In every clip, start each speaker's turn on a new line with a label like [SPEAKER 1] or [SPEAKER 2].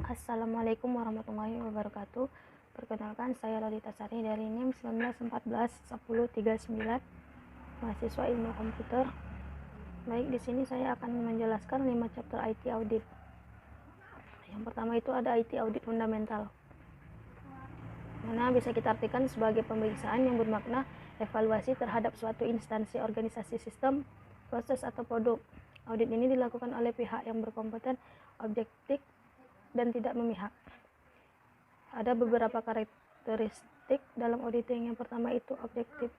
[SPEAKER 1] Assalamualaikum warahmatullahi wabarakatuh. Perkenalkan, saya Lolita Sari dari NIM 19141039, mahasiswa ilmu komputer. Baik, di sini saya akan menjelaskan 5 chapter IT audit. Yang pertama itu ada IT audit fundamental, mana bisa kita artikan sebagai pemeriksaan yang bermakna evaluasi terhadap suatu instansi, organisasi, sistem, proses, atau produk. Audit ini dilakukan oleh pihak yang berkompeten, objektif, dan tidak memihak. Ada beberapa karakteristik dalam auditing. Yang pertama itu objektif.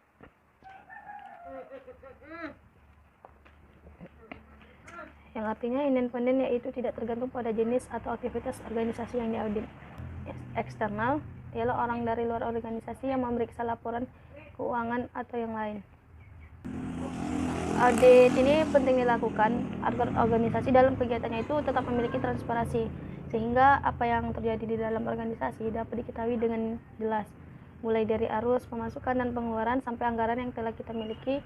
[SPEAKER 1] Yang artinya independen, yaitu tidak tergantung pada jenis atau aktivitas organisasi yang diaudit. Eksternal ialah orang dari luar organisasi yang memeriksa laporan keuangan atau yang lain. Audit ini penting dilakukan agar organisasi dalam kegiatannya itu tetap memiliki transparansi, sehingga apa yang terjadi di dalam organisasi dapat diketahui dengan jelas, mulai dari arus pemasukan dan pengeluaran sampai anggaran yang telah kita miliki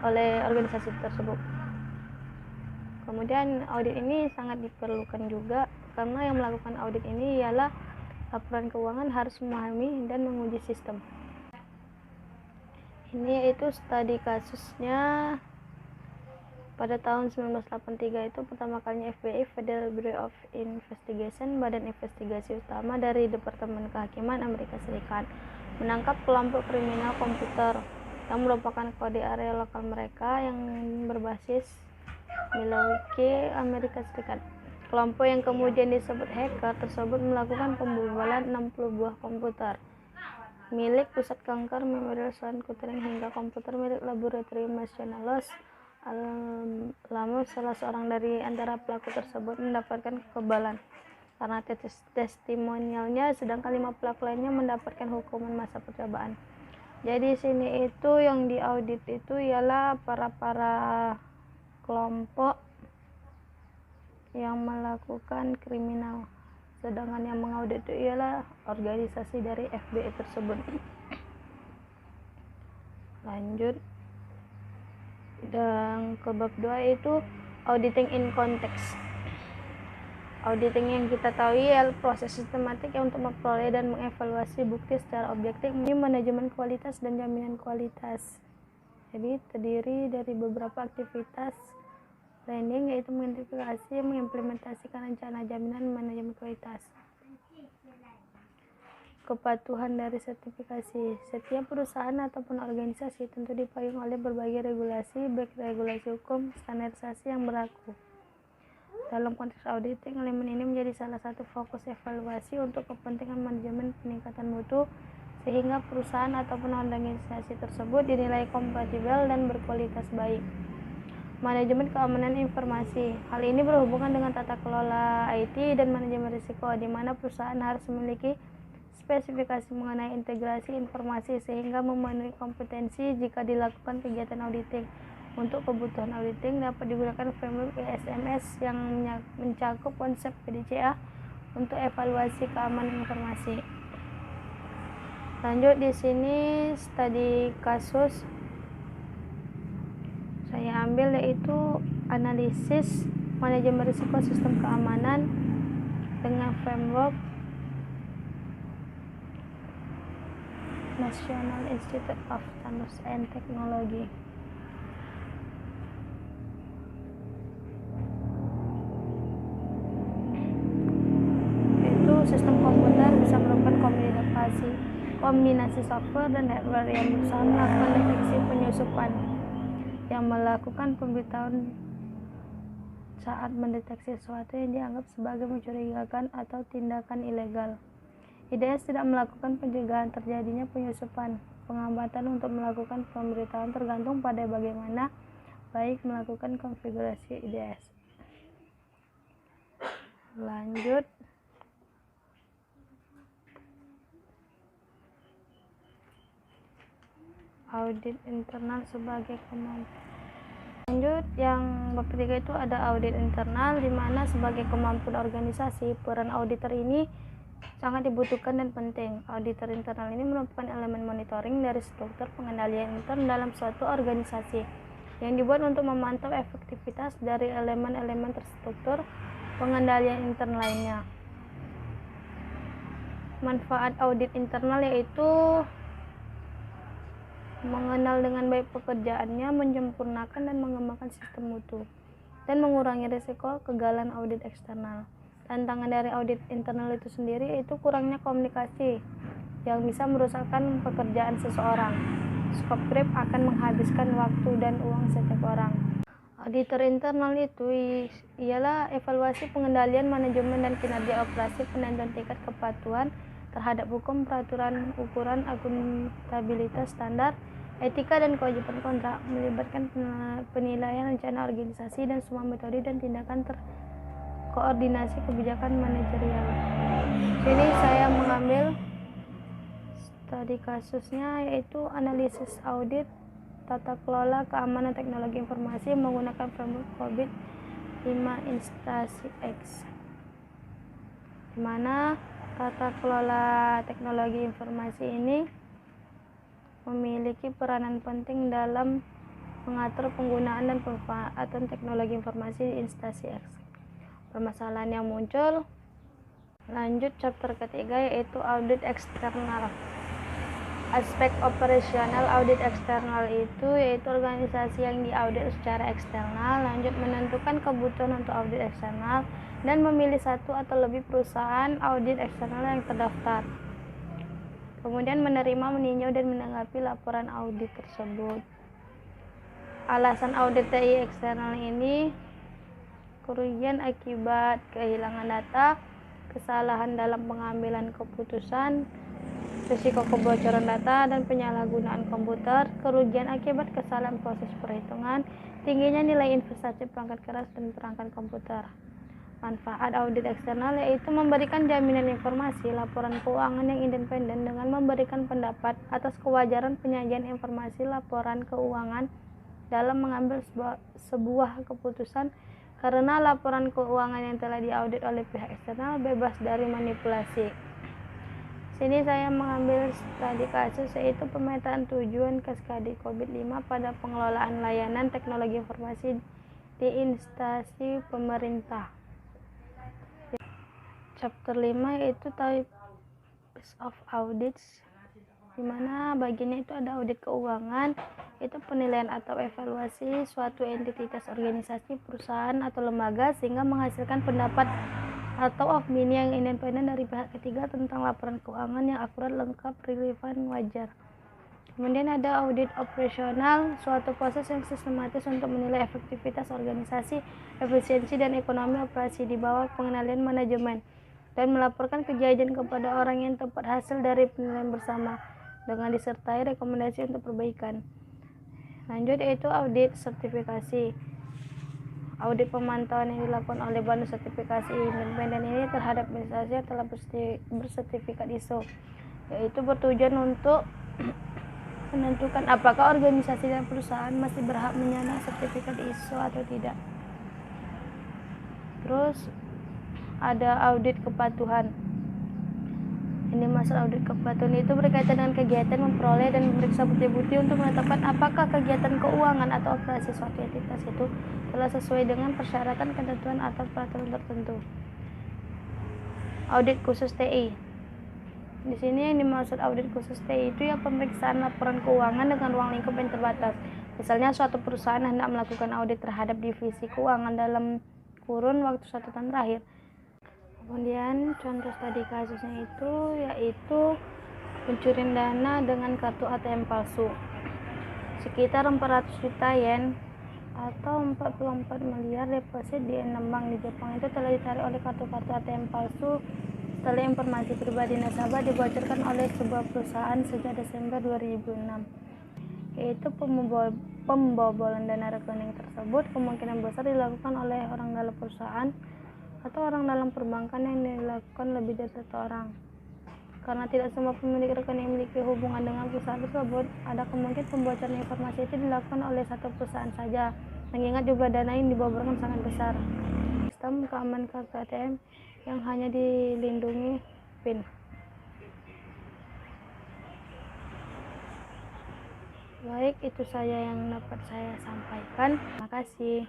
[SPEAKER 1] oleh organisasi tersebut. Kemudian audit ini sangat diperlukan juga karena yang melakukan audit ini ialah laporan keuangan harus memahami dan menguji sistem. Ini yaitu studi kasusnya pada tahun 1983 itu pertama kalinya FBI, Federal Bureau of Investigation, badan investigasi utama dari Departemen Kehakiman Amerika Serikat, menangkap kelompok kriminal komputer yang merupakan kode area lokal mereka yang berbasis Milwaukee, Amerika Serikat. Kelompok yang kemudian disebut hacker tersebut melakukan pembobolan 60 buah komputer milik Pusat Kanker Memorial Sloan Kettering hingga komputer milik Laboratorium National Los Alamos. Salah seorang dari antara pelaku tersebut mendapatkan kekebalan karena testimonialnya, sedangkan 5 pelaku lainnya mendapatkan hukuman masa percobaan. Jadi sini itu yang diaudit itu ialah para kelompok yang melakukan kriminal, sedangkan yang mengaudit itu ialah organisasi dari FBI tersebut. Lanjut, dan ke bab 2 itu auditing in context. Auditing yang kita tahu ialah proses sistematik yang untuk memperoleh dan mengevaluasi bukti secara objektif. Ini manajemen kualitas dan jaminan kualitas. Jadi terdiri dari beberapa aktivitas planning, yaitu mengidentifikasi, mengimplementasikan rencana jaminan manajemen kualitas. Kepatuhan dari sertifikasi. Setiap perusahaan ataupun organisasi tentu dipayung oleh berbagai regulasi, baik regulasi hukum, standarisasi yang berlaku. Dalam konteks auditing, elemen ini menjadi salah satu fokus evaluasi untuk kepentingan manajemen peningkatan mutu, sehingga perusahaan ataupun organisasi tersebut dinilai kompatibel dan berkualitas baik. Manajemen keamanan informasi. Hal ini berhubungan dengan tata kelola IT dan manajemen risiko, di mana perusahaan harus memiliki spesifikasi mengenai integrasi informasi sehingga memenuhi kompetensi jika dilakukan kegiatan auditing. Untuk kebutuhan auditing dapat digunakan framework ISMS yang mencakup konsep PDCA untuk evaluasi keamanan informasi. Lanjut, di sini studi kasus saya ambil yaitu analisis manajemen risiko sistem keamanan dengan framework National Institute of Standards and Technology. Itu sistem komputer bisa merupakan kombinasi software dan hardware yang berusaha melakukan deteksi penyusupan, yang melakukan pemberitahuan saat mendeteksi sesuatu yang dianggap sebagai mencurigakan atau tindakan ilegal. IDS tidak melakukan pencegahan terjadinya penyusupan. Penghambatan untuk melakukan pemberitahuan tergantung pada bagaimana baik melakukan konfigurasi IDS. Lanjut, audit internal sebagai kemampuan. Lanjut, yang bab 3 itu ada audit internal, di mana sebagai kemampuan organisasi, peran auditor ini sangat dibutuhkan dan penting. Auditor internal ini merupakan elemen monitoring dari struktur pengendalian intern dalam suatu organisasi yang dibuat untuk memantau efektivitas dari elemen-elemen terstruktur pengendalian intern lainnya. Manfaat audit internal yaitu mengenal dengan baik pekerjaannya, menyempurnakan dan mengembangkan sistem mutu, dan mengurangi risiko kegagalan audit eksternal. Tantangan dari audit internal itu sendiri yaitu kurangnya komunikasi yang bisa merusakkan pekerjaan seseorang. Scope creep akan menghabiskan waktu dan uang setiap orang. Auditor internal itu ialah evaluasi pengendalian, manajemen, dan kinerja operasi, penentuan tingkat kepatuhan terhadap hukum, peraturan, ukuran, akuntabilitas, standar, etika, dan kewajiban kontrak, melibatkan penilaian rencana organisasi dan semua metode dan tindakan terkoordinasi kebijakan manajerial. Sini saya mengambil studi kasusnya yaitu analisis audit tata kelola keamanan teknologi informasi menggunakan framework COVID-5 Instasi X, di mana tata kelola teknologi informasi ini memiliki peranan penting dalam mengatur penggunaan dan pemanfaatan teknologi informasi di instansi X. Permasalahan yang muncul, lanjut chapter ketiga yaitu audit eksternal. Aspek operasional audit eksternal itu yaitu organisasi yang diaudit secara eksternal, lanjut menentukan kebutuhan untuk audit eksternal, dan memilih satu atau lebih perusahaan audit eksternal yang terdaftar. Kemudian menerima, meninjau, dan menanggapi laporan audit tersebut. Alasan audit TI eksternal ini kerugian akibat kehilangan data, kesalahan dalam pengambilan keputusan, risiko kebocoran data dan penyalahgunaan komputer, kerugian akibat kesalahan proses perhitungan, tingginya nilai investasi perangkat keras dan perangkat komputer. Manfaat audit eksternal yaitu memberikan jaminan informasi, laporan keuangan yang independen dengan memberikan pendapat atas kewajaran penyajian informasi laporan keuangan dalam mengambil sebuah keputusan, karena laporan keuangan yang telah diaudit oleh pihak eksternal bebas dari manipulasi. Sini saya mengambil studi kasus yaitu pemetaan tujuan KSKD COVID-5 pada pengelolaan layanan teknologi informasi di instansi pemerintah. Chapter 5 yaitu types of audits, di mana bagiannya itu ada audit keuangan, itu penilaian atau evaluasi suatu entitas, organisasi, perusahaan atau lembaga sehingga menghasilkan pendapat atau opini yang independen dari pihak ketiga tentang laporan keuangan yang akurat, lengkap, relevan, wajar. Kemudian ada audit operasional, suatu proses yang sistematis untuk menilai efektivitas organisasi, efisiensi dan ekonomi operasi di bawah pengendalian manajemen, dan melaporkan kejadian kepada orang yang tepat hasil dari penilaian bersama dengan disertai rekomendasi untuk perbaikan. Lanjut yaitu audit sertifikasi. Audit pemantauan yang dilakukan oleh badan sertifikasi independen ini terhadap instansi yang telah bersertifikat ISO, yaitu bertujuan untuk menentukan apakah organisasi dan perusahaan masih berhak menyandang sertifikat ISO atau tidak. Terus ada audit kepatuhan. Ini masalah audit kepatuhan itu berkaitan dengan kegiatan memperoleh dan memeriksa bukti-bukti untuk menetapkan apakah kegiatan keuangan atau operasi suatu entitas itu telah sesuai dengan persyaratan, ketentuan atau peraturan tertentu. Audit khusus TI. Di sini yang dimaksud audit khusus TI itu ya pemeriksaan laporan keuangan dengan ruang lingkup yang terbatas. Misalnya suatu perusahaan hendak melakukan audit terhadap divisi keuangan dalam kurun waktu 1 tahun terakhir. Kemudian contoh studi kasusnya itu yaitu pencurian dana dengan kartu ATM palsu. Sekitar 400 juta yen atau 44 miliar deposit di 6 bank di Jepang itu telah ditarik oleh kartu-kartu ATM palsu setelah informasi pribadi nasabah dibocorkan oleh sebuah perusahaan sejak Desember 2006. Yaitu pembobolan dana rekening tersebut kemungkinan besar dilakukan oleh orang dalam perusahaan atau orang dalam perbankan yang dilakukan lebih dari 1 orang. Karena tidak semua pemilik rekening memiliki hubungan dengan perusahaan tersebut, ada kemungkinan pembocoran informasi itu dilakukan oleh satu perusahaan saja, mengingat jumlah dana yang diboborkan sangat besar. Sistem keamanan kartu ATM yang hanya dilindungi PIN. Baik, itu saja yang dapat saya sampaikan. Terima kasih.